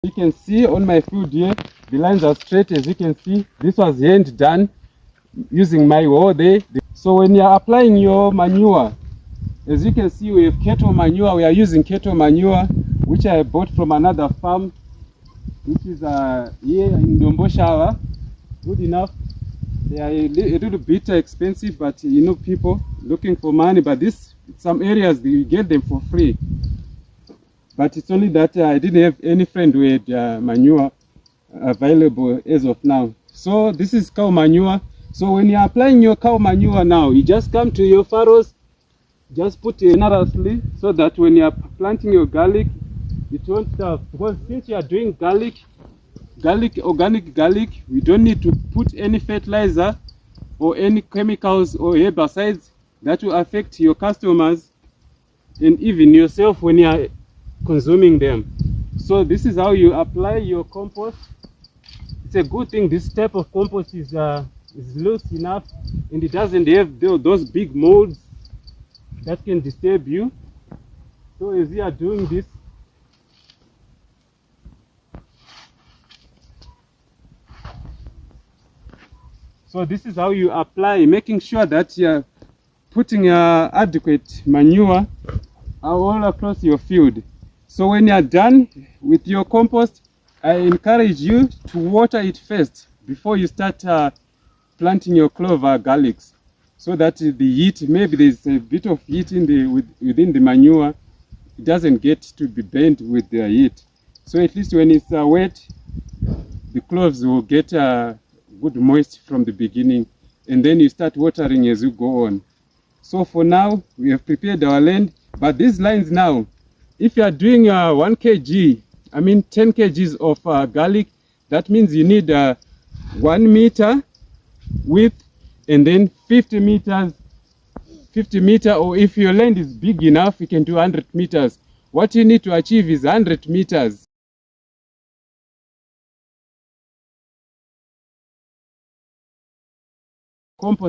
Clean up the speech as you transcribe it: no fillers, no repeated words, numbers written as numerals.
You can see on my field here, the lines are straight. As you can see, this was hand done using my hoe there. So when you are applying your manure, as you can see, we have cattle manure. We are using cattle manure, which I bought from another farm, which is here in Domboshawa. Good enough. They are a little bit expensive, but you know, people looking for money. But this, some areas you get them for free. But it's only that I didn't have any friend who had manure available as of now. So this is cow manure. So when you're applying your cow manure now, you just come to your furrows, just put it generously so that when you're planting your garlic, it won't starve. Because since you are doing organic garlic, we don't need to put any fertilizer or any chemicals or herbicides that will affect your customers and even yourself when you are consuming them. So this is how you apply your compost. It's a good thing this type of compost is loose enough and it doesn't have those big molds that can disturb you. So as you are doing this, so this is how you apply, making sure that you're putting adequate manure all across your field. So when you're done with your compost, I encourage you to water it first before you start planting your clover garlics, so that the heat, maybe there's a bit of heat within the manure, it doesn't get to be burnt with the heat. So at least when it's wet, the cloves will get good moist from the beginning, and then you start watering as you go on. So for now, we have prepared our land, but these lines now, if you are doing 1 kg, I mean 10 kgs of garlic, that means you need 1 meter width and then 50 meter, or if your land is big enough, you can do 100 meters. What you need to achieve is 100 meters. Compost